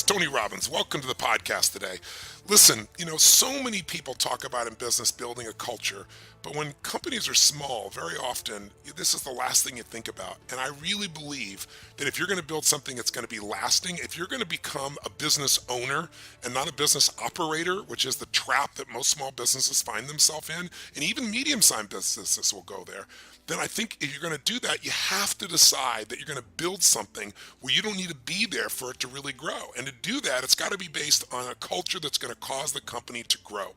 Tony Robbins. Welcome to the podcast today. Listen, so many people talk about in business building a culture, but when companies are small, very often this is the last thing you think about. And I really believe that if you're going to build something that's going to be lasting, if you're going to become a business owner and not a business operator, which is the trap that most small businesses find themselves in, and even medium-sized businesses will go there, then I think if you're going to do that, you have to decide that you're going to build something where you don't need to be there for it to really grow. And to do that, it's got to be based on a culture that's going to cause the company to grow.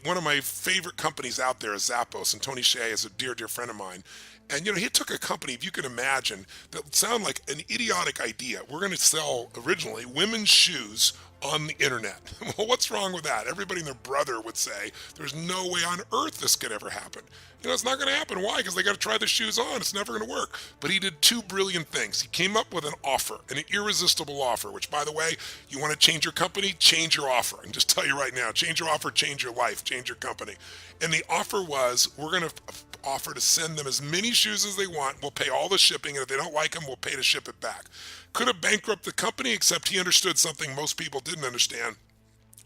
One of my favorite companies out there is Zappos, and Tony Hsieh is a dear, dear friend of mine. And he took a company, if you can imagine, that sounded like an idiotic idea. We're going to sell originally women's shoes on the internet. Well, what's wrong with that? Everybody and their brother would say there's no way on earth this could ever happen. It's not going to happen. Why? Because they got to try the shoes on. It's never going to work. But he did two brilliant things. He came up with an offer, an irresistible offer, which, by the way, you want to change your company, change your offer. And just tell you right now, change your offer, change your life, change your company. And the offer was, we're going to offer to send them as many shoes as they want. We'll pay all the shipping, and if they don't like them, we'll pay to ship it back. Could have bankrupted the company, except he understood something most people didn't understand,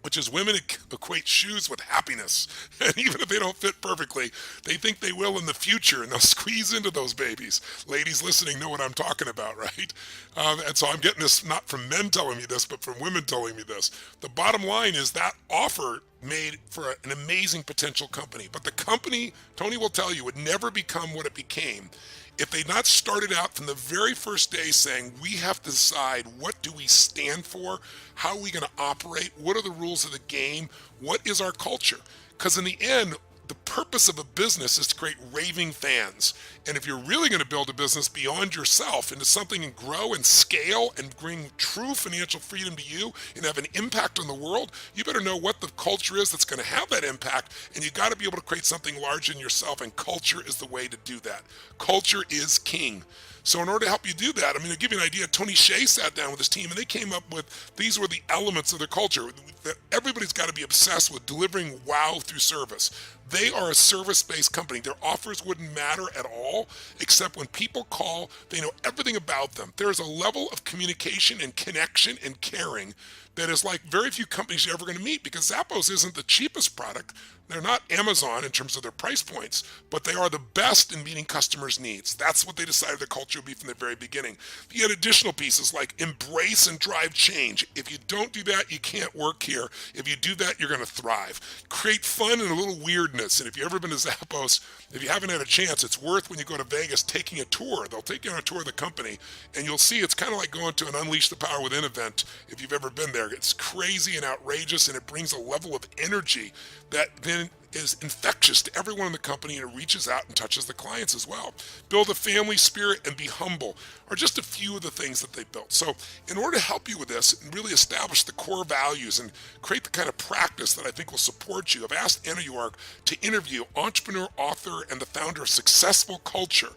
which is women equate shoes with happiness. And even if they don't fit perfectly, they think they will in the future, and they'll squeeze into those babies. Ladies listening know what I'm talking about, right? And so I'm getting this not from men telling me this, but from women telling me this. The bottom line is that offer made for an amazing potential company. But the company, Tony will tell you, would never become what it became if they'd not started out from the very first day saying, we have to decide, what do we stand for? How are we going to operate? What are the rules of the game? What is our culture? Because in the end, the purpose of a business is to create raving fans. And if you're really going to build a business beyond yourself into something and grow and scale and bring true financial freedom to you and have an impact on the world, you better know what the culture is that's going to have that impact. And you got to be able to create something large in yourself, and culture is the way to do that. Culture is king. So in order to help you do that, to give you an idea, Tony Hsieh sat down with his team and they came up with, these were the elements of their culture. That everybody's got to be obsessed with delivering wow through service. They are a service-based company. Their offers wouldn't matter at all, except when people call, they know everything about them. There's a level of communication and connection and caring that is like very few companies you're ever going to meet, because Zappos isn't the cheapest product. They're not Amazon in terms of their price points, but they are the best in meeting customers' needs. That's what they decided the culture would be from the very beginning. You had additional pieces like embrace and drive change. If you don't do that, you can't work here. If you do that, you're going to thrive. Create fun and a little weirdness. And if you've ever been to Zappos, if you haven't had a chance, it's worth, when you go to Vegas, taking a tour. They'll take you on a tour of the company, and you'll see it's kind of like going to an Unleash the Power Within event if you've ever been there. It's crazy and outrageous, and it brings a level of energy that then is infectious to everyone in the company, and it reaches out and touches the clients as well. Build a family spirit and be humble are just a few of the things that they built. So in order to help you with this and really establish the core values and create the kind of practice that I think will support you, I've asked Anna York to interview entrepreneur, author, and the founder of Successful Culture.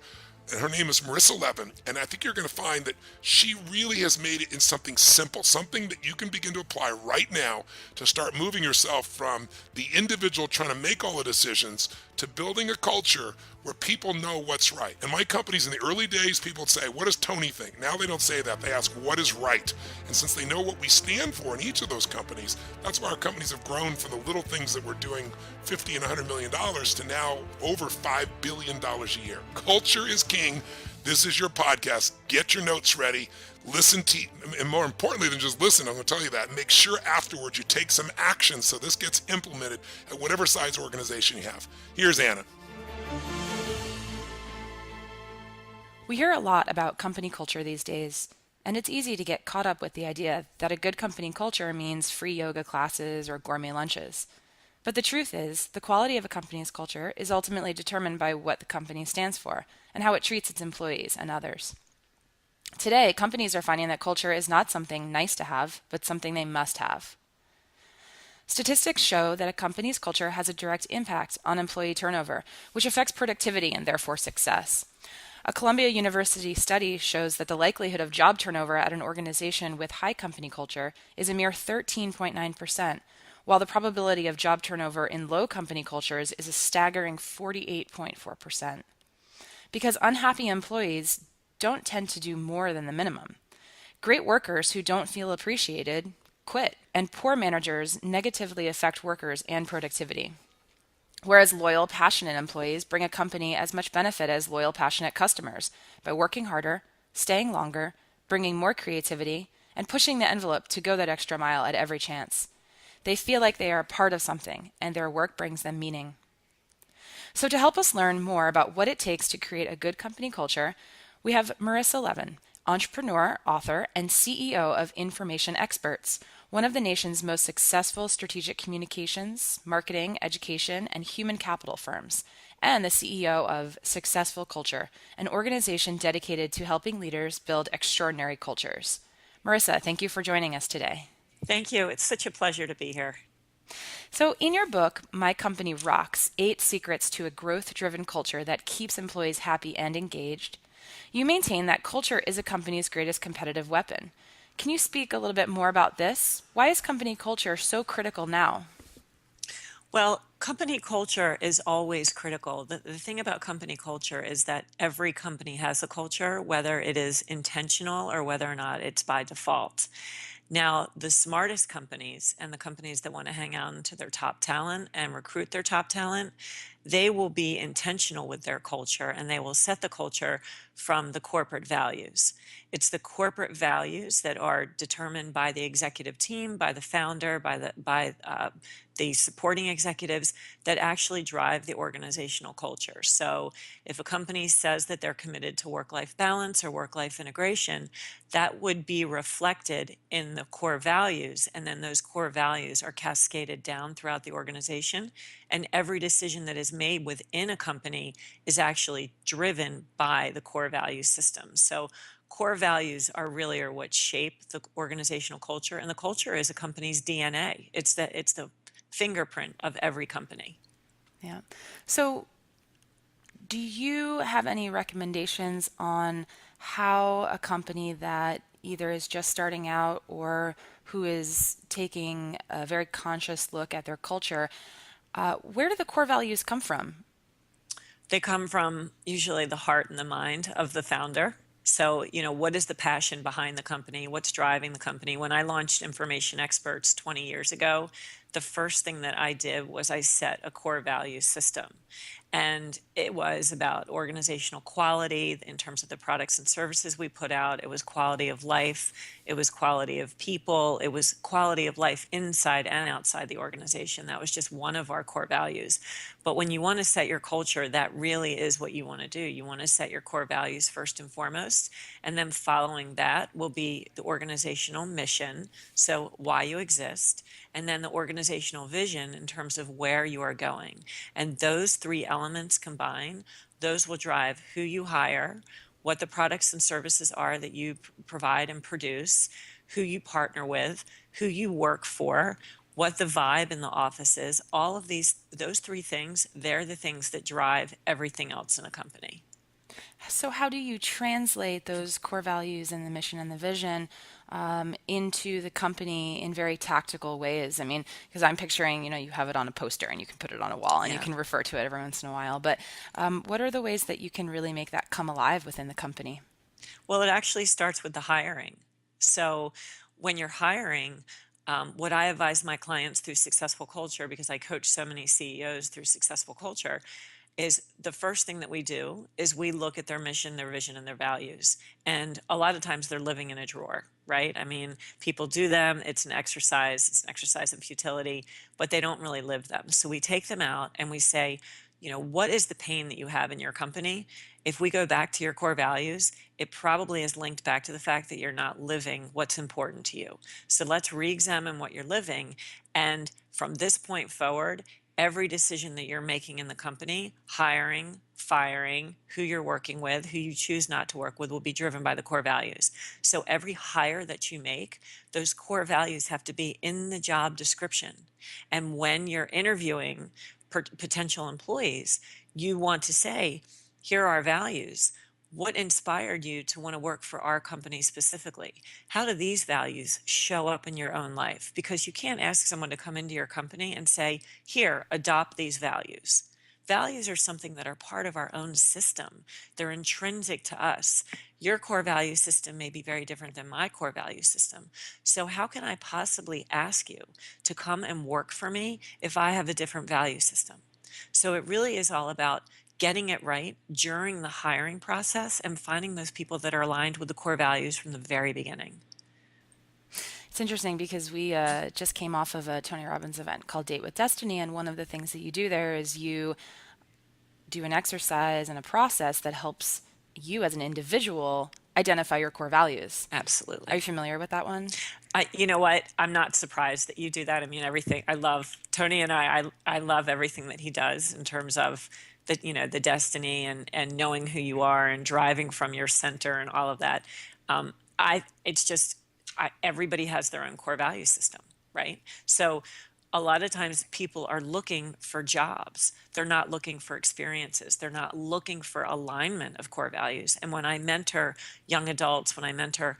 And her name is Marissa Levin, and I think you're going to find that she really has made it in something simple, something that you can begin to apply right now to start moving yourself from the individual trying to make all the decisions to building a culture where people know what's right. In my companies, in the early days, people would say, what does Tony think? Now they don't say that. They ask, what is right? And since they know what we stand for in each of those companies, that's why our companies have grown from the little things that we're doing $50 and $100 million to now over $5 billion a year. Culture is king. This is your podcast. Get your notes ready. Listen to, and more importantly than just listen, I'm going to tell you that, make sure afterwards you take some action so this gets implemented at whatever size organization you have. Here's Anna. We hear a lot about company culture these days, and it's easy to get caught up with the idea that a good company culture means free yoga classes or gourmet lunches. But the truth is, the quality of a company's culture is ultimately determined by what the company stands for and how it treats its employees and others. Today, companies are finding that culture is not something nice to have, but something they must have. Statistics show that a company's culture has a direct impact on employee turnover, which affects productivity and therefore success. A Columbia University study shows that the likelihood of job turnover at an organization with high company culture is a mere 13.9%, while the probability of job turnover in low company cultures is a staggering 48.4%. Because unhappy employees don't tend to do more than the minimum. Great workers who don't feel appreciated quit, and poor managers negatively affect workers and productivity. Whereas loyal, passionate employees bring a company as much benefit as loyal, passionate customers by working harder, staying longer, bringing more creativity, and pushing the envelope to go that extra mile at every chance. They feel like they are a part of something, and their work brings them meaning. So, to help us learn more about what it takes to create a good company culture, we have Marissa Levin, entrepreneur, author, and CEO of Information Experts, one of the nation's most successful strategic communications, marketing, education, and human capital firms, and the CEO of Successful Culture, an organization dedicated to helping leaders build extraordinary cultures. Marissa, thank you for joining us today. Thank you. It's such a pleasure to be here. So, in your book, My Company Rocks: 8 Secrets to a Growth Driven Culture That Keeps Employees Happy and Engaged, you maintain that culture is a company's greatest competitive weapon. Can you speak a little bit more about this? Why is company culture so critical now? Well, company culture is always critical. The thing about company culture is that every company has a culture, whether it is intentional or whether or not it's by default. Now, the smartest companies and the companies that want to hang on to their top talent and recruit their top talent, they will be intentional with their culture and they will set the culture from the corporate values. It's the corporate values that are determined by the executive team, by the founder, by the supporting executives that actually drive the organizational culture. So, if a company says that they're committed to work-life balance or work-life integration, that would be reflected in the core values, and then those core values are cascaded down throughout the organization, and every decision that is made within a company is actually driven by the core value system. So core values are what shape the organizational culture, and the culture is a company's DNA. It's the fingerprint of every company. Yeah. So, do you have any recommendations on how a company that either is just starting out or who is taking a very conscious look at their culture, where do the core values come from? They come from usually the heart and the mind of the founder. So, what is the passion behind the company? What's driving the company? When I launched Information Experts 20 years ago, the first thing that I did was I set a core value system. And it was about organizational quality in terms of the products and services we put out. It was quality of life. It was quality of people. It was quality of life inside and outside the organization. That was just one of our core values. But when you want to set your culture, that really is what you want to do. You want to set your core values first and foremost. And then following that will be the organizational mission. So, why you exist. And then the organizational vision in terms of where you are going. And those three elements combined, those will drive who you hire, what the products and services are that you provide and produce, who you partner with, who you work for, what the vibe in the office is. All of those three things, they're the things that drive everything else in a company. So, how do you translate those core values and the mission and the vision into the company in very tactical ways? I mean, because I'm picturing, you have it on a poster and you can put it on a wall and you Yeah. can refer to it every once in a while. But what are the ways that you can really make that come alive within the company? Well, it actually starts with the hiring. So when you're hiring, what I advise my clients through Successful Culture, because I coach so many CEOs through Successful Culture, is the first thing that we do is we look at their mission, their vision, and their values. And a lot of times they're living in a drawer, right? I mean, people do them, it's an exercise in futility, but they don't really live them. So we take them out and we say, what is the pain that you have in your company? If we go back to your core values, it probably is linked back to the fact that you're not living what's important to you. So let's re examine what you're living. And from this point forward, every decision that you're making in the company, hiring, firing, who you're working with, who you choose not to work with, will be driven by the core values. So every hire that you make, those core values have to be in the job description. And when you're interviewing potential employees, you want to say, here are our values. What inspired you to want to work for our company specifically? How do these values show up in your own life? Because you can't ask someone to come into your company and say, here, adopt these values, Values are something that are part of our own system. They're intrinsic to us. Your core value system may be very different than my core value system. So, how can I possibly ask you to come and work for me if I have a different value system? So, it really is all about getting it right during the hiring process and finding those people that are aligned with the core values from the very beginning. It's interesting because we just came off of a Tony Robbins event called Date with Destiny, and one of the things that you do there is you do an exercise and a process that helps you as an individual identify your core values. Are you Absolutely. familiar with that one? You know what? I'm not surprised that you do that. I mean, everything I love Tony and I love everything that he does in terms of the, the destiny and knowing who you are and driving from your center and all of that. It's just, everybody has their own core value system, right? So a lot of times people are looking for jobs. They're not looking for experiences. They're not looking for alignment of core values. And when I mentor young adults, when I mentor,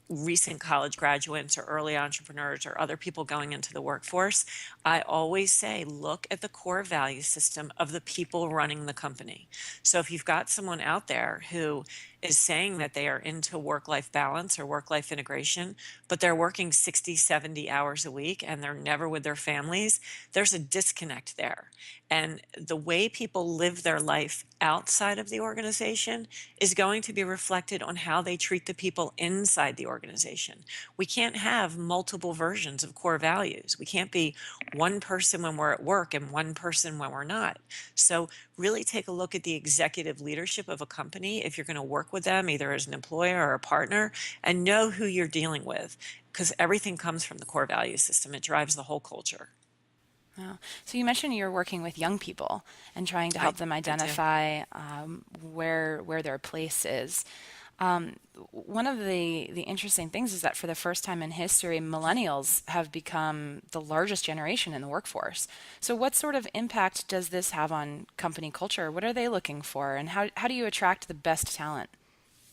recent college graduates or early entrepreneurs or other people going into the workforce, I always say, look at the core value system of the people running the company. So if you've got someone out there who is saying that they are into work life balance or work life integration, but they're working 60, 70 hours a week and they're never with their families, there's a disconnect there. And the way people live their life outside of the organization is going to be reflected on how they treat the people inside the organization. We can't have multiple versions of core values. We can't be one person when we're at work and one person when we're not. So, really take a look at the executive leadership of a company if you're going to work with them, either as an employer or a partner, and know who you're dealing with because everything comes from the core value system. It drives the whole culture. Oh. So you mentioned you're working with young people and trying to I, help them I do. identify where their place is. Um, One of the interesting things is that for the first time in history, millennials have become the largest generation in the workforce. So what sort of impact does this have on company culture? What are they looking for, and how do you attract the best talent?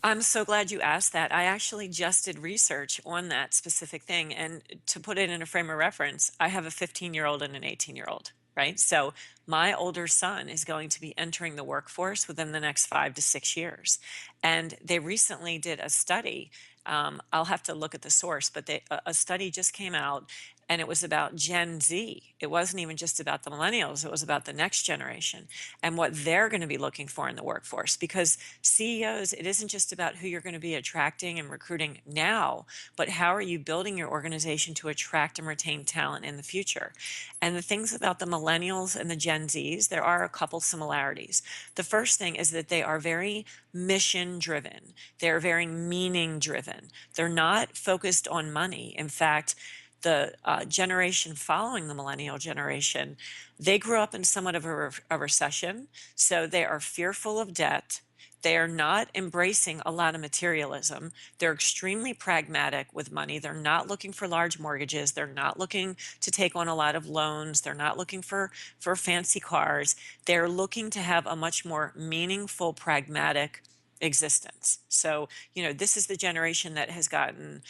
I'm so glad you asked that. I actually just did research on that specific thing. And to put it in a frame of reference, I have a 15-year-old and an 18-year-old, right? So my older son is going to be entering the workforce within the next 5 to 6 years. And they recently did a study. I'll have to look at the source, but a study just came out and it was about Gen Z. It wasn't even just about the millennials, it was about the next generation and what they're going to be looking for in the workforce. Because CEOs, it isn't just about who you're going to be attracting and recruiting now, but how are you building your organization to attract and retain talent in the future? And the things about the millennials and the Gen Zs, there are a couple similarities. The first thing is that they are very mission driven, they're very meaning driven. They're not focused on money. In fact, the generation following the millennial generation, they grew up in somewhat of a recession. So they are fearful of debt. They are not embracing a lot of materialism. They're extremely pragmatic with money. They're not looking for large mortgages. They're not looking to take on a lot of loans. They're not looking for fancy cars. They're looking to have a much more meaningful, pragmatic existence. So, this is the generation that has gotten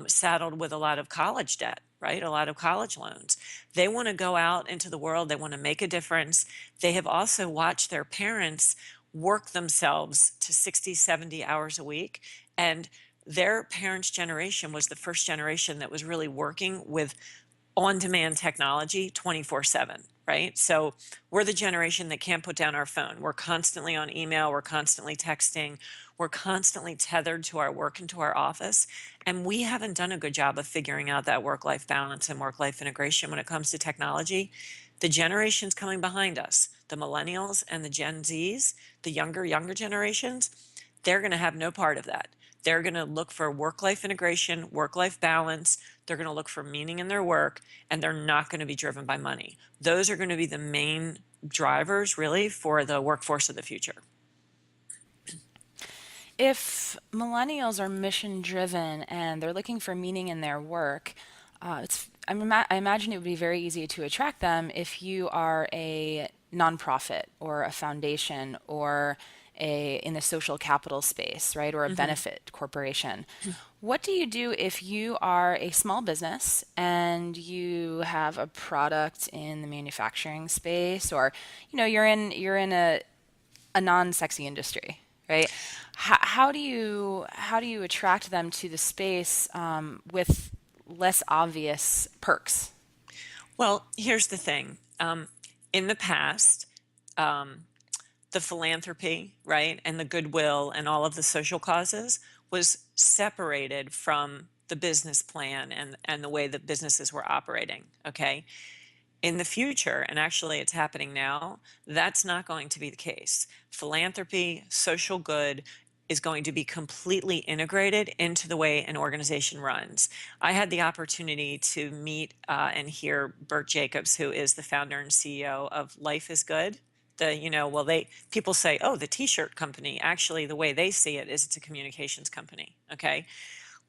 saddled with a lot of college debt, right? A lot of college loans. They want to go out into the world, they want to make a difference. They have also watched their parents work themselves to 60, 70 hours a week. And their parents' generation was the first generation that was really working with on demand technology 24/7, right? So we're the generation that can't put down our phone. We're constantly on email, we're constantly texting, we're constantly tethered to our work and to our office. And we haven't done a good job of figuring out that work life balance and work life integration when it comes to technology. The generations coming behind us, the millennials and the Gen Zs, the younger generations, they're going to have no part of that. They're going to look for work life integration, work life balance. They're going to look for meaning in their work, and they're not going to be driven by money. Those are going to be the main drivers, really, for the workforce of the future. If millennials are mission driven and they're looking for meaning in their work, I imagine it would be very easy to attract them if you are a nonprofit or a foundation or in the social capital space, right, or a Hmm. benefit corporation. What do you do if you are a small business and you have a product in the manufacturing space, or you're in a non-sexy industry, right? How do you attract them to the space with less obvious perks? Well, here's the thing. In the past, um, the philanthropy, right, and the goodwill and all of the social causes was separated from the business plan and the way that businesses were operating. Okay. In the future, and actually it's happening now, that's not going to be the case. Philanthropy, social good is going to be completely integrated into the way an organization runs. I had the opportunity to meet and hear Bert Jacobs, who is the founder and CEO of Life is Good. Well, people say, oh, the t-shirt company. Actually, the way they see it is it's a communications company. Okay.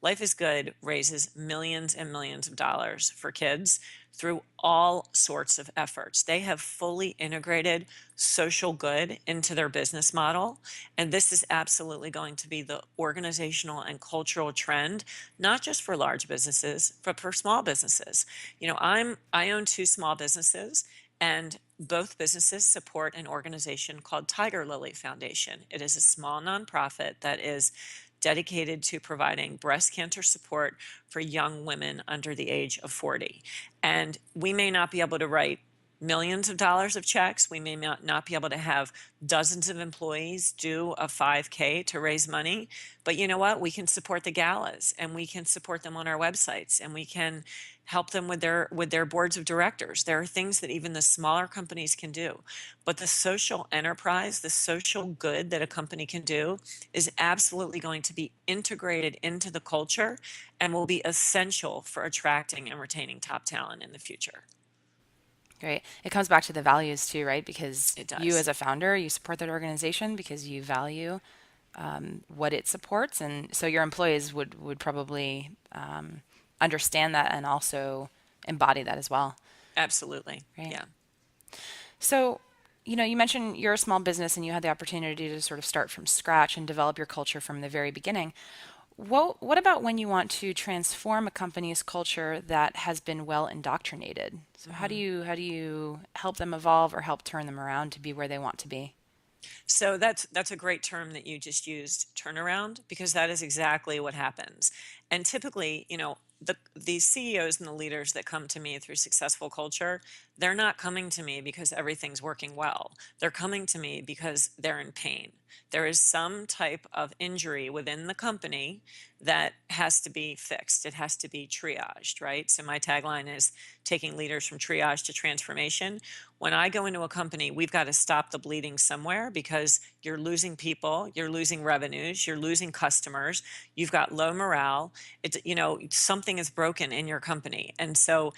Life is Good raises millions and millions of dollars for kids through all sorts of efforts. They have fully integrated social good into their business model. And this is absolutely going to be the organizational and cultural trend, not just for large businesses, but for small businesses. I own two small businesses, and both businesses support an organization called Tiger Lily Foundation. It is a small nonprofit that is dedicated to providing breast cancer support for young women under the age of 40. And we may not be able to write millions of dollars of checks. We may not be able to have dozens of employees do a 5K to raise money. But you know what? We can support the galas, and we can support them on our websites, and we can help them with their boards of directors. There are things that even the smaller companies can do. But the social enterprise, the social good that a company can do is absolutely going to be integrated into the culture and will be essential for attracting and retaining top talent in the future. Right. It comes back to the values too, right? Because It you does. as a founder, you support that organization because you value what it supports, and so your employees would probably understand that and also embody that as well, Absolutely. right? Yeah. So, you mentioned you're a small business and you had the opportunity to sort of start from scratch and develop your culture from the very beginning. What about when you want to transform a company's culture that has been well indoctrinated? So Mhm. how do you help them evolve or help turn them around to be where they want to be? So that's a great term that you just used, turnaround, because that is exactly what happens. And typically, these CEOs and the leaders that come to me through successful culture, they're not coming to me because everything's working well. They're coming to me because they're in pain. There is some type of injury within the company that has to be fixed. It has to be triaged, right? So my tagline is taking leaders from triage to transformation. When I go into a company, we've got to stop the bleeding somewhere because you're losing people, you're losing revenues, you're losing customers, you've got low morale. Something is broken in your company. And so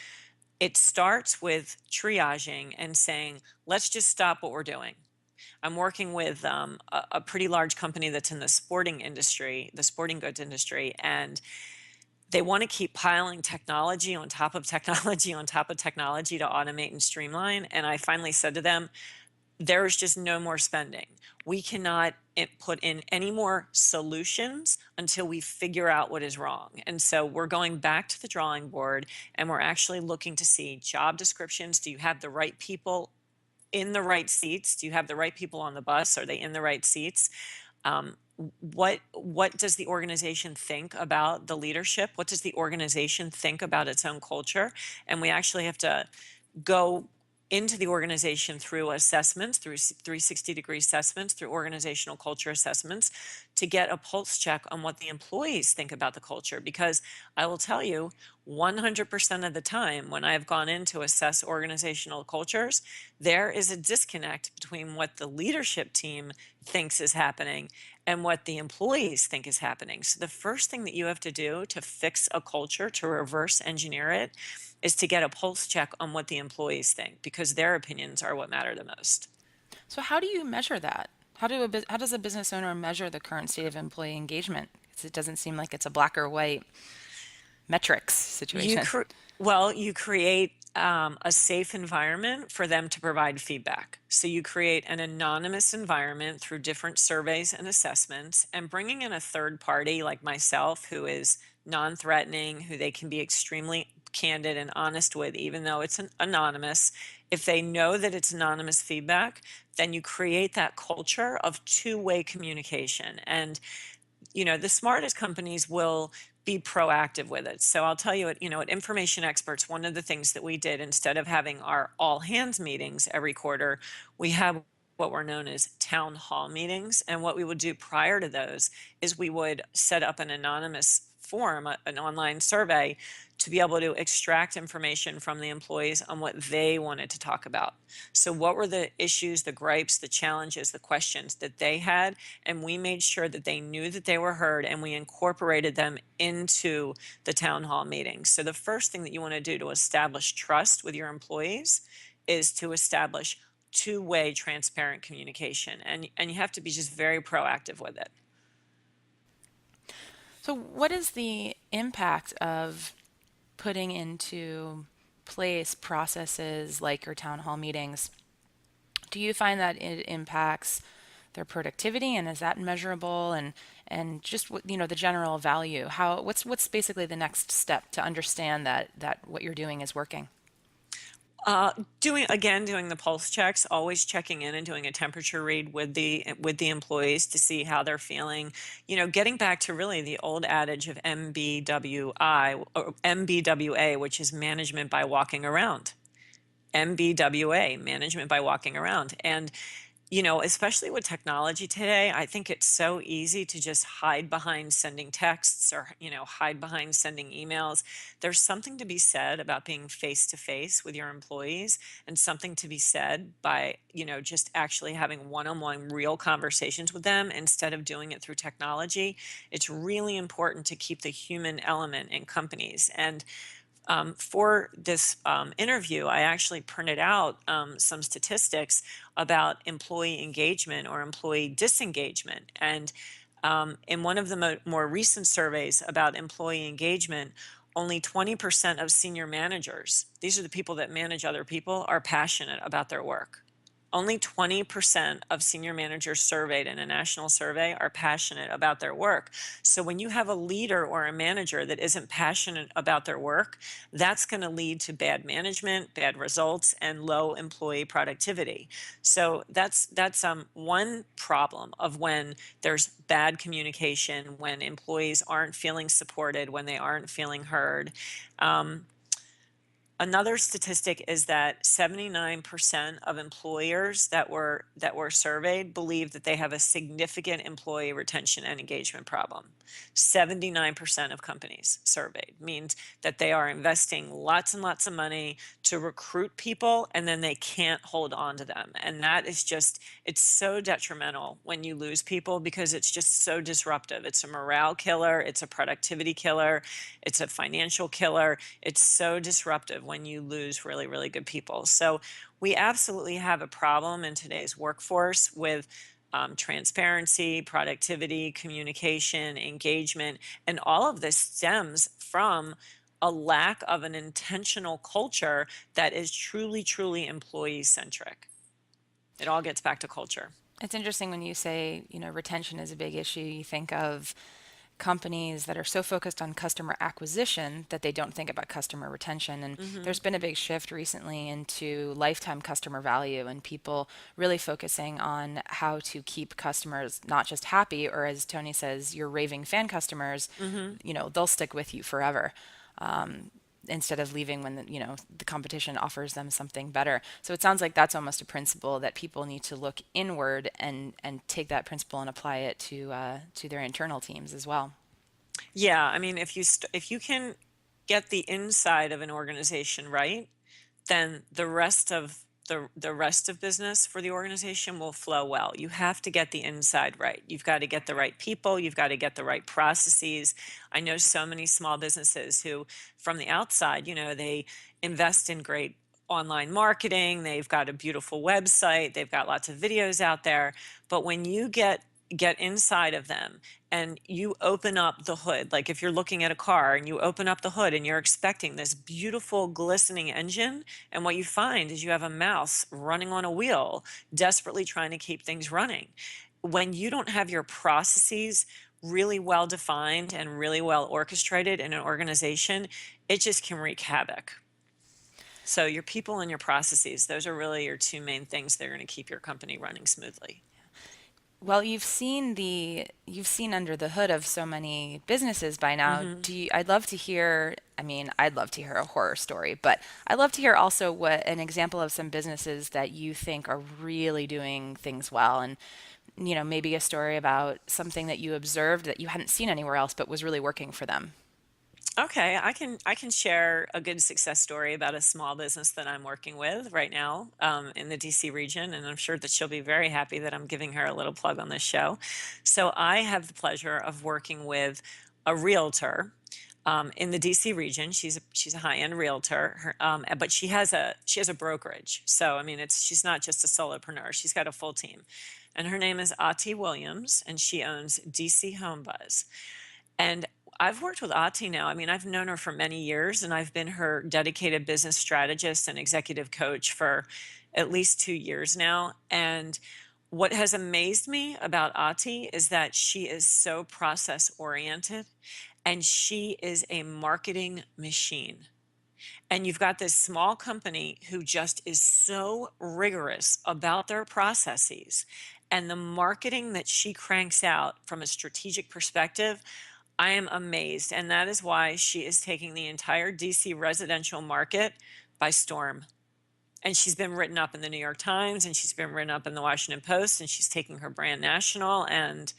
it starts with triaging and saying, let's just stop what we're doing. I'm working with a pretty large company that's in the sporting industry, the sporting goods industry, and they want to keep piling technology on top of technology on top of technology to automate and streamline. And I finally said to them, there's just no more spending. We cannot put in any more solutions until we figure out what is wrong. And so we're going back to the drawing board, and we're actually looking to see job descriptions. Do you have the right people in the right seats? Do you have the right people on the bus? Are they in the right seats? What does the organization think about the leadership? What does the organization think about its own culture? And we actually have to go into the organization through assessments, through 360-degree assessments, through organizational culture assessments, to get a pulse check on what the employees think about the culture. Because I will tell you, 100% of the time when I have gone in to assess organizational cultures, there is a disconnect between what the leadership team thinks is happening and what the employees think is happening. So the first thing that you have to do to fix a culture, to reverse engineer it, is to get a pulse check on what the employees think, because their opinions are what matter the most. So how do you measure that? How does a business owner measure the current state of employee engagement? 'Cause it doesn't seem like it's a black or white metrics You situation. cre- well, you create a safe environment for them to provide feedback. So you create an anonymous environment through different surveys and assessments, and bringing in a third party like myself who is non threatening, who they can be extremely candid and honest with, even though it's anonymous. If they know that it's anonymous feedback, then you create that culture of two-way communication. And the smartest companies will be proactive with it. So I'll tell you, at Information Experts, one of the things that we did, instead of having our all hands meetings every quarter, we have what were known as town hall meetings. And what we would do prior to those is we would set up an anonymous form, an online survey, to be able to extract information from the employees on what they wanted to talk about. So what were the issues, the gripes, the challenges, the questions that they had? And we made sure that they knew that they were heard, and we incorporated them into the town hall meetings. So the first thing that you want to do to establish trust with your employees is to establish two-way transparent communication. And you have to be just very proactive with it. So, what is the impact of putting into place processes like your town hall meetings? Do you find that it impacts their productivity, and is that measurable? And just the general value? What's basically the next step to understand that what you're doing is working? Doing the pulse checks, always checking in and doing a temperature read with the employees to see how they're feeling. Getting back to really the old adage of MBWI or MBWA, which is management by walking around. MBWA, management by walking around. And especially with technology today, I think it's so easy to just hide behind sending texts or, hide behind sending emails. There's something to be said about being face to face with your employees, and something to be said by, just actually having one on one real conversations with them instead of doing it through technology. It's really important to keep the human element in companies. And for this interview, I actually printed out some statistics about employee engagement or employee disengagement. And in one of the more recent surveys about employee engagement, only 20% of senior managers, these are the people that manage other people, are passionate about their work. Only 20% of senior managers surveyed in a national survey are passionate about their work. So when you have a leader or a manager that isn't passionate about their work, that's going to lead to bad management, bad results, and low employee productivity. So that's one problem of when there's bad communication, when employees aren't feeling supported, when they aren't feeling heard. Another statistic is that 79% of employers that were surveyed believe that they have a significant employee retention and engagement problem. 79% of companies surveyed means that they are investing lots and lots of money to recruit people, and then they can't hold on to them. And that is just, it's so detrimental when you lose people, because it's just so disruptive. It's a morale killer, it's a productivity killer, it's a financial killer. It's so disruptive when you lose really, really good people. So we absolutely have a problem in today's workforce with transparency, productivity, communication, engagement, and all of this stems from a lack of an intentional culture that is truly, truly employee centric. It all gets back to culture. It's interesting when you say, retention is a big issue. You think of companies that are so focused on customer acquisition that they don't think about customer retention. And there's been a big shift recently into lifetime customer value, and people really focusing on how to keep customers not just happy, or as Tony says, your raving fan customers, they'll stick with you forever. Instead of leaving when the competition offers them something better. So it sounds like that's almost a principle that people need to look inward and take that principle and apply it to their internal teams as well. Yeah, I mean, if you can get the inside of an organization right, then the rest of business for the organization will flow well. You have to get the inside right. You've got to get the right people. You've got to get the right processes. I know so many small businesses who, from the outside, they invest in great online marketing. They've got a beautiful website. They've got lots of videos out there. But when you get get inside of them and you open up the hood, like if you're looking at a car and you open up the hood and you're expecting this beautiful glistening engine, and what you find is you have a mouse running on a wheel, desperately trying to keep things running. When you don't have your processes really well defined and really well orchestrated in an organization, it just can wreak havoc. So your people and your processes, those are really your two main things that are going to keep your company running smoothly. Well, you've seen under the hood of so many businesses by now. Hmm. I'd love to hear, I mean, I'd love to hear a horror story, but I'd love to hear also what an example of some businesses that you think are really doing things well, and maybe a story about something that you observed that you hadn't seen anywhere else but was really working for them. Okay, I can share a good success story about a small business that I'm working with right now in the DC region, and I'm sure that she'll be very happy that I'm giving her a little plug on this show. So I have the pleasure of working with a realtor in the DC region. She's a high-end realtor, but she has a brokerage. So I mean, she's not just a solopreneur; she's got a full team, and her name is Ati Williams, and she owns DC Home Buzz. And I've worked with Ati now. I mean, I've known her for many years, and I've been her dedicated business strategist and executive coach for at least 2 years now. And what has amazed me about Ati is that she is so process oriented and she is a marketing machine. And you've got this small company who just is so rigorous about their processes and the marketing that she cranks out from a strategic perspective. I am amazed. And that is why she is taking the entire DC residential market by storm. And she's been written up in the New York Times and she's been written up in the Washington Post, and she's taking her brand national, and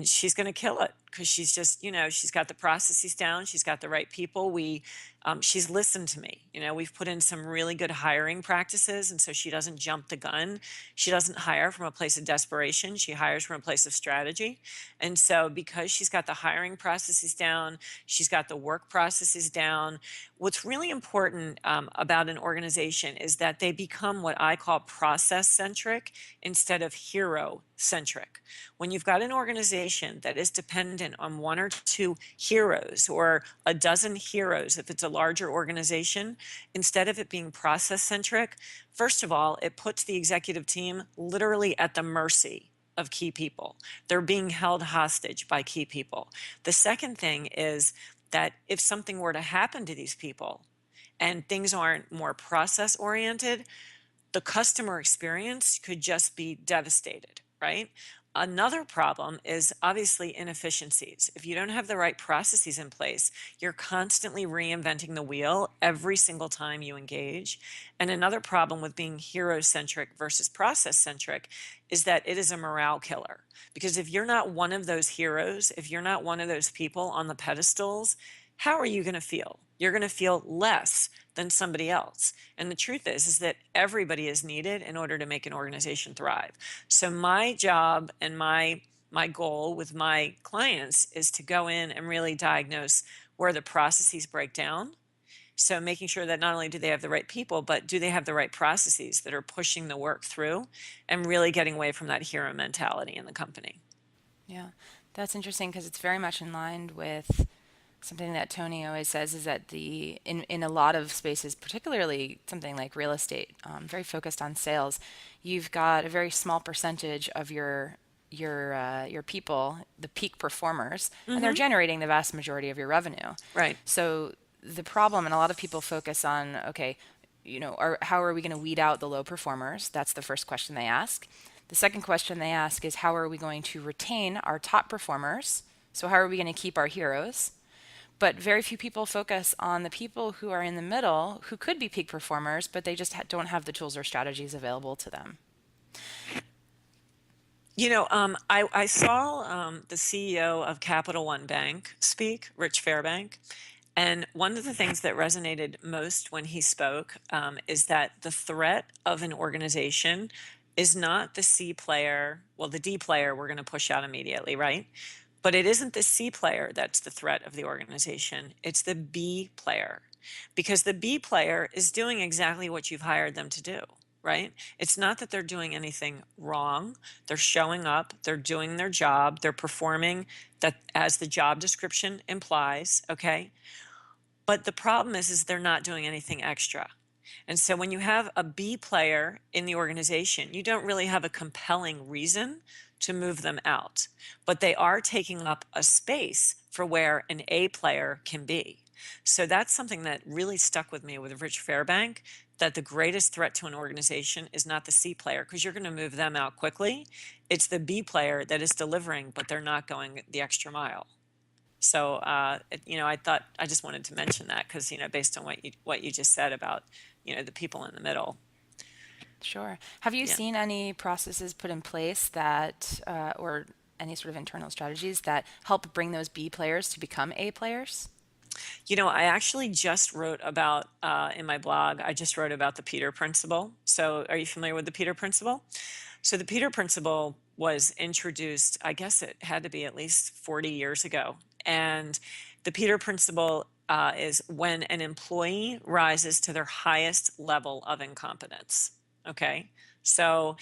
she's going to kill it because she's just, she's got the processes down, she's got the right people. She's listened to me. We've put in some really good hiring practices, and so she doesn't jump the gun. She doesn't hire from a place of desperation, she hires from a place of strategy. And so because she's got the hiring processes down, she's got the work processes down. What's really important about an organization is that they become what I call process centric instead of hero centric. When you've got an organization that is dependent on one or two heroes or a dozen heroes, if it's a larger organization, instead of it being process centric, first of all, it puts the executive team literally at the mercy of key people. They're being held hostage by key people. The second thing is that if something were to happen to these people and things aren't more process oriented, the customer experience could just be devastated, right? Another problem is obviously inefficiencies. If you don't have the right processes in place, you're constantly reinventing the wheel every single time you engage. And another problem with being hero centric versus process centric is that it is a morale killer. Because if you're not one of those heroes, if you're not one of those people on the pedestals, how are you going to feel? You're going to feel less than somebody else. And the truth is that everybody is needed in order to make an organization thrive. So my job and my goal with my clients is to go in and really diagnose where the processes break down. So making sure that not only do they have the right people, but do they have the right processes that are pushing the work through and really getting away from that hero mentality in the company. Yeah, that's interesting because it's very much in line with something that Tony always says is that in a lot of spaces, particularly something like real estate, very focused on sales, you've got a very small percentage of your people, the peak performers, and they're Hmm. generating the vast majority of your revenue. Right. So the problem, and a lot of people focus on, okay, how are we going to weed out the low performers? That's the first question they ask. The second question they ask is, how are we going to retain our top performers? So how are we going to keep our heroes? But very few people focus on the people who are in the middle who could be peak performers, but they just don't have the tools or strategies available to them. I saw the CEO of Capital One Bank speak, Rich Fairbank, and one of the things that resonated most when he spoke is that the threat of an organization is not the C player. Well, the D player we're going to push out immediately, right? But it isn't the C player that's the threat of the organization. It's the B player, because the B player is doing exactly what you've hired them to do. right? It's not that they're doing anything wrong. They're showing up, they're doing their job, they're performing that as the job description implies, okay? But the problem is they're not doing anything extra. And so when you have a B player in the organization, you don't really have a compelling reason to move them out, but they are taking up a space for where an A player can be. So that's something that really stuck with me with Rich Fairbank, that the greatest threat to an organization is not the C player, because you're going to move them out quickly. It's the B player that is delivering, but they're not going the extra mile. So, I thought I just wanted to mention that because, based on what you just said about, the people in the middle. Sure. Have you Yeah. seen any processes put in place that, or any sort of internal strategies that help bring those B players to become A players? I actually just wrote about, in my blog, I just wrote about the Peter Principle. So, are you familiar with the Peter Principle? So, the Peter Principle was introduced, I guess it had to be at least 40 years ago. And the Peter Principle is when an employee rises to their highest level of incompetence. Okay. So,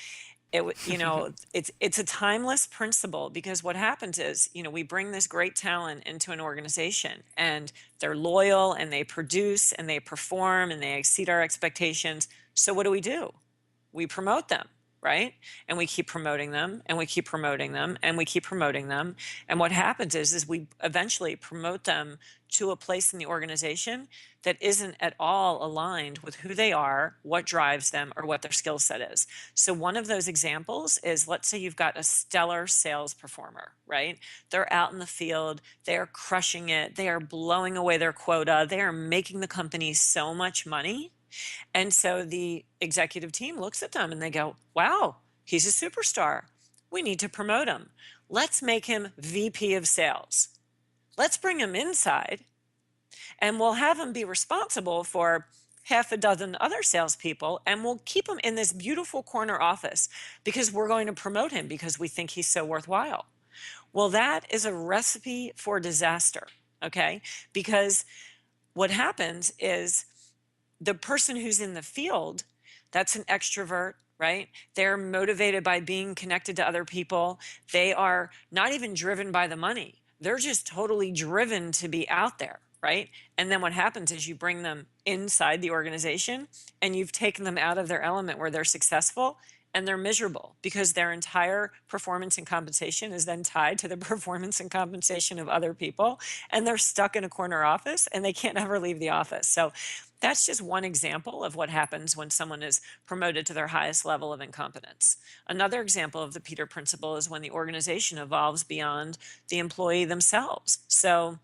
it's a timeless principle, because what happens is, we bring this great talent into an organization and they're loyal and they produce and they perform and they exceed our expectations. So what do? We promote them, right? And we keep promoting them and we keep promoting them and we keep promoting them. And what happens is we eventually promote them to a place in the organization that isn't at all aligned with who they are, what drives them, or what their skill set is. So one of those examples is, let's say you've got a stellar sales performer, right? They're out in the field, they are crushing it, they are blowing away their quota, they are making the company so much money. And so the executive team looks at them and they go, wow, he's a superstar. We need to promote him. Let's make him VP of sales. Let's bring him inside and we'll have him be responsible for half a dozen other salespeople, and we'll keep him in this beautiful corner office because we're going to promote him because we think he's so worthwhile. Well, that is a recipe for disaster, okay? Because what happens is the person who's in the field, that's an extrovert, right? They're motivated by being connected to other people. They are not even driven by the money. They're just totally driven to be out there, right? And then what happens is you bring them inside the organization and you've taken them out of their element where they're successful and they're miserable because their entire performance and compensation is then tied to the performance and compensation of other people. And they're stuck in a corner office and they can't ever leave the office. So that's just one example of what happens when someone is promoted to their highest level of incompetence. Another example of the Peter Principle is when the organization evolves beyond the employee themselves. So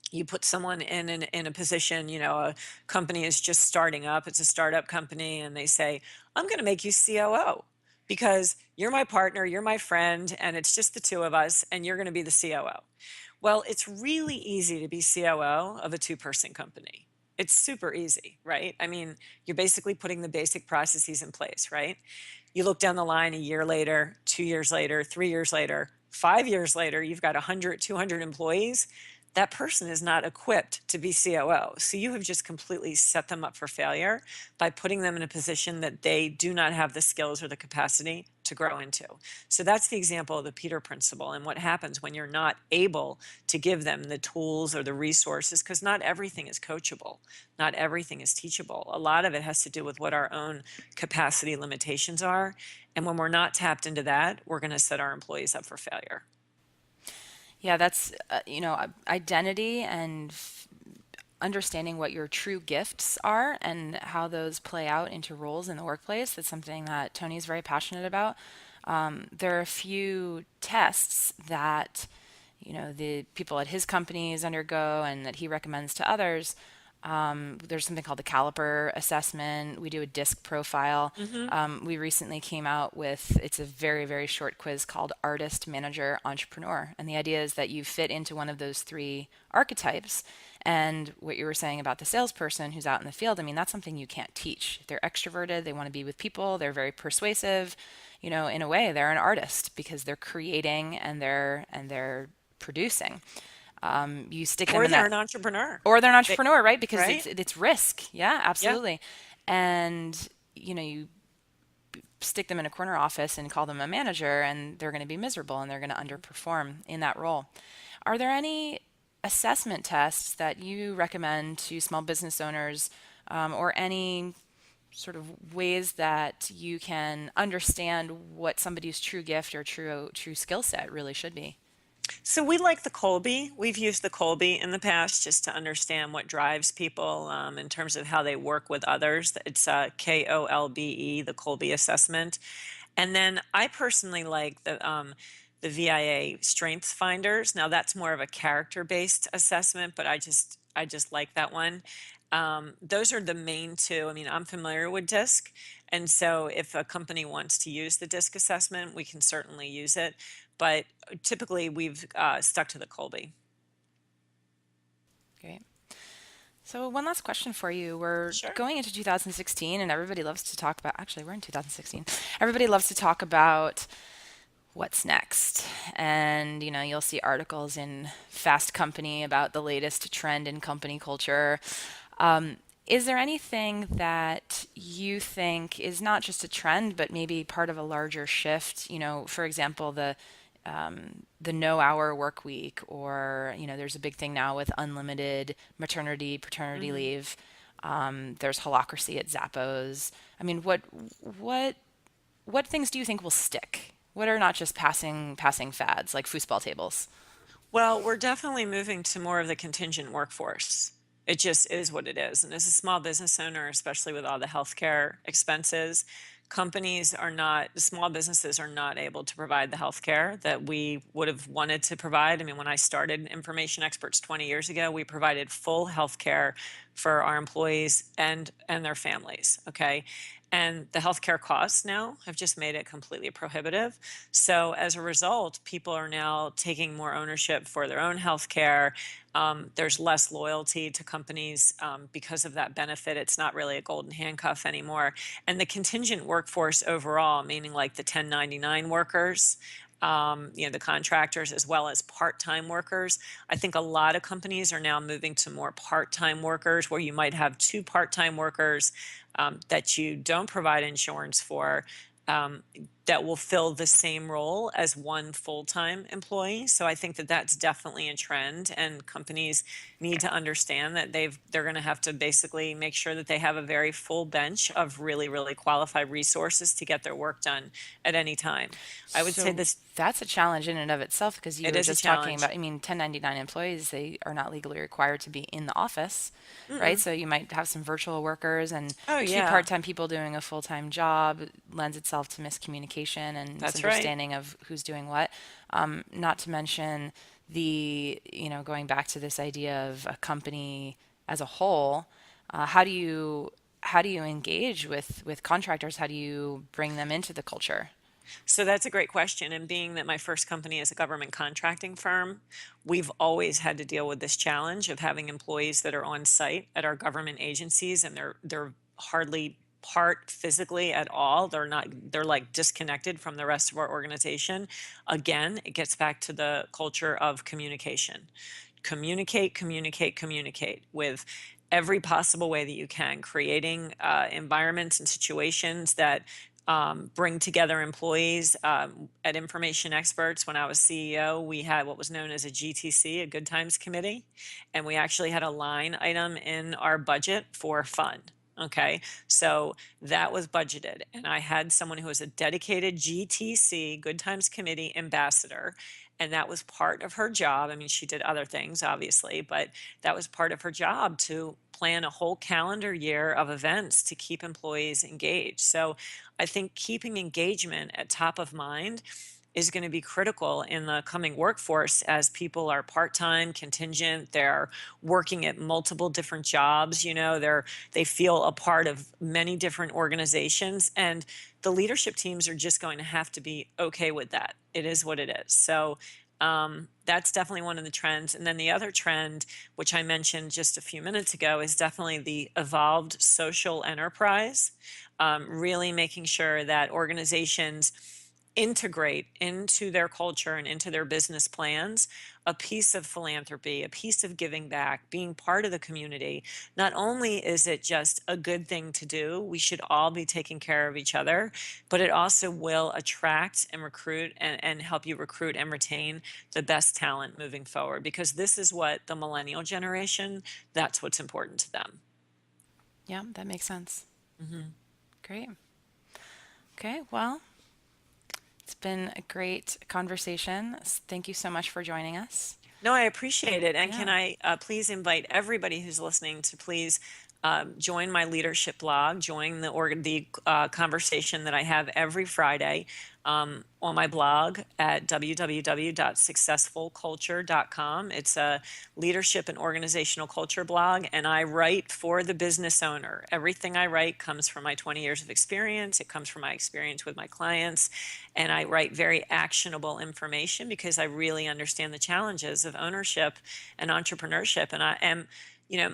you put someone in a position, a company is just starting up, it's a startup company, and they say, I'm going to make you COO because you're my partner, you're my friend, and it's just the two of us, and you're going to be the COO. Well, it's really easy to be COO of a two-person company. It's super easy, right? I mean, you're basically putting the basic processes in place, right? You look down the line a year later, 2 years later, 3 years later, 5 years later, you've got 100, 200 employees. That person is not equipped to be COO. So you have just completely set them up for failure by putting them in a position that they do not have the skills or the capacity to grow into. So that's the example of the Peter Principle and what happens when you're not able to give them the tools or the resources, because not everything is coachable. Not everything is teachable. A lot of it has to do with what our own capacity limitations are. And when we're not tapped into that, we're going to set our employees up for failure. Yeah, that's, identity and understanding what your true gifts are and how those play out into roles in the workplace. That's something that Tony is very passionate about. There are a few tests that, the people at his companies undergo and that he recommends to others. There's something called the caliper assessment. We do a disc profile. We recently came out with, it's a very, very short quiz called Artist, Manager, Entrepreneur. And the idea is that you fit into one of those three archetypes. And what you were saying about the salesperson who's out in the field, I mean, that's something you can't teach. They're extroverted, they want to be with people, they're very persuasive. In a way, they're an artist because they're creating and they're producing. You stick them Or in they're that, an entrepreneur. or they're an entrepreneur, right? Because Right? it's risk. Yeah, Yeah. absolutely. And you stick them in a corner office and call them a manager, and they're going to be miserable and they're going to underperform in that role. Are there any assessment tests that you recommend to small business owners, or any sort of ways that you can understand what somebody's true gift or true skill set really should be? So we like the Colby. We've used the Colby in the past just to understand what drives people in terms of how they work with others. It's KOLBE, the Colby assessment. And then I personally like the VIA Strengths Finders. Now that's more of a character-based assessment, but I just like that one. Those are the main two. I mean, I'm familiar with DISC, and so if a company wants to use the DISC assessment, we can certainly use it. But typically, we've stuck to the Colby. Great. So one last question for you. We're Sure. going into 2016, and everybody loves to talk about, actually, we're in 2016. Everybody loves to talk about what's next. And, you'll see articles in Fast Company about the latest trend in company culture. Is there anything that you think is not just a trend, but maybe part of a larger shift? For example, the no-hour work week, or there's a big thing now with unlimited maternity, paternity Hmm. leave. There's holacracy at Zappos. I mean, what things do you think will stick? What are not just passing fads like foosball tables? Well, we're definitely moving to more of the contingent workforce. It just is what it is. And as a small business owner, especially with all the healthcare expenses, small businesses are not able to provide the healthcare that we would have wanted to provide. I mean, when I started Information Experts 20 years ago, we provided full healthcare for our employees and their families. Okay. And the healthcare costs now have just made it completely prohibitive. So as a result, people are now taking more ownership for their own healthcare. There's less loyalty to companies because of that benefit. It's not really a golden handcuff anymore. And the contingent workforce overall, meaning like the 1099 workers, the contractors, as well as part-time workers. I think a lot of companies are now moving to more part-time workers, where you might have two part-time workers that you don't provide insurance for, um, that will fill the same role as one full-time employee. So I think that that's definitely a trend, and companies need to understand that they're going to have to basically make sure that they have a very full bench of really, really qualified resources to get their work done at any time. I would say So this, that's a challenge in and of itself, because you it were is a just talking challenge. about, 1099 employees, they are not legally required to be in the office, right? Mm-mm. So you might have some virtual workers, and Oh two yeah, part-time people doing a full-time job lends itself to miscommunication and that's right. misunderstanding of who's doing what. Not to mention going back to this idea of a company as a whole, how do you engage with contractors? How do you bring them into the culture? So that's a great question. And being that my first company is a government contracting firm, we've always had to deal with this challenge of having employees that are on site at our government agencies, and they're hardly part physically at all. They're like disconnected from the rest of our organization. Again, it gets back to the culture of communication. Communicate, communicate, communicate with every possible way that you can, creating environments and situations that bring together employees. At Information Experts, when I was CEO, we had what was known as a GTC, a Good Times Committee, and we actually had a line item in our budget for fun. Okay, so that was budgeted, and I had someone who was a dedicated GTC, Good Times Committee ambassador, and that was part of her job. I mean, she did other things, obviously, but that was part of her job, to plan a whole calendar year of events to keep employees engaged. So I think keeping engagement at top of mind is going to be critical in the coming workforce, as people are part-time, contingent, they're working at multiple different jobs, they feel a part of many different organizations, and the leadership teams are just going to have to be okay with that. It is what it is. So that's definitely one of the trends. And then the other trend, which I mentioned just a few minutes ago, is definitely the evolved social enterprise. Really making sure that organizations integrate into their culture and into their business plans a piece of philanthropy, a piece of giving back, being part of the community. Not only is it just a good thing to do, we should all be taking care of each other, but it also will attract and recruit and help you recruit and retain the best talent moving forward, because this is what the millennial generation, that's what's important to them. Yeah, that makes sense. Great. Okay, well, it's been a great conversation. Thank you so much for joining us. No, I appreciate it. And can Yeah. I please invite everybody who's listening to please join my leadership blog, join the conversation that I have every Friday on my blog at www.successfulculture.com. It's a leadership and organizational culture blog, and I write for the business owner. Everything I write comes from my 20 years of experience. It comes from my experience with my clients, and I write very actionable information because I really understand the challenges of ownership and entrepreneurship. And I am,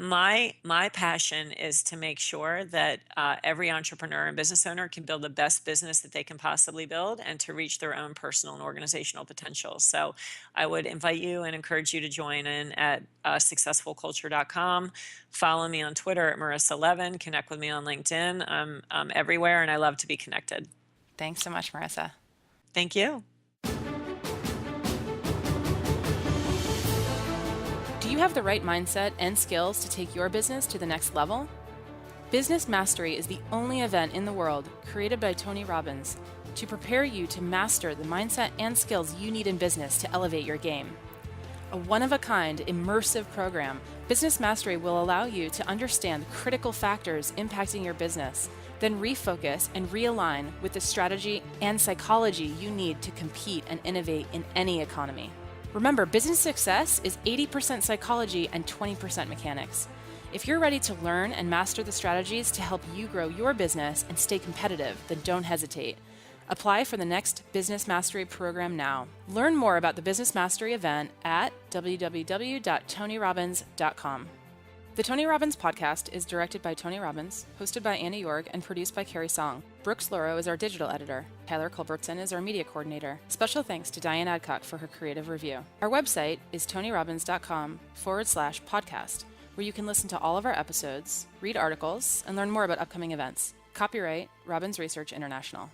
my passion is to make sure that every entrepreneur and business owner can build the best business that they can possibly build and to reach their own personal and organizational potential. So I would invite you and encourage you to join in at successfulculture.com. Follow me on Twitter at Marissa11. Connect with me on LinkedIn. I'm everywhere, and I love to be connected. Thanks so much, Marissa. Thank you. Do you have the right mindset and skills to take your business to the next level? Business Mastery is the only event in the world created by Tony Robbins to prepare you to master the mindset and skills you need in business to elevate your game. A one-of-a-kind, immersive program, Business Mastery will allow you to understand critical factors impacting your business, then refocus and realign with the strategy and psychology you need to compete and innovate in any economy. Remember, business success is 80% psychology and 20% mechanics. If you're ready to learn and master the strategies to help you grow your business and stay competitive, then don't hesitate. Apply for the next Business Mastery program now. Learn more about the Business Mastery event at www.tonyrobbins.com. The Tony Robbins podcast is directed by Tony Robbins, hosted by Anna Yorg, and produced by Carrie Song. Brooks Loro is our digital editor. Tyler Culbertson is our media coordinator. Special thanks to Diane Adcock for her creative review. Our website is tonyrobbins.com/podcast, where you can listen to all of our episodes, read articles, and learn more about upcoming events. Copyright Robbins Research International.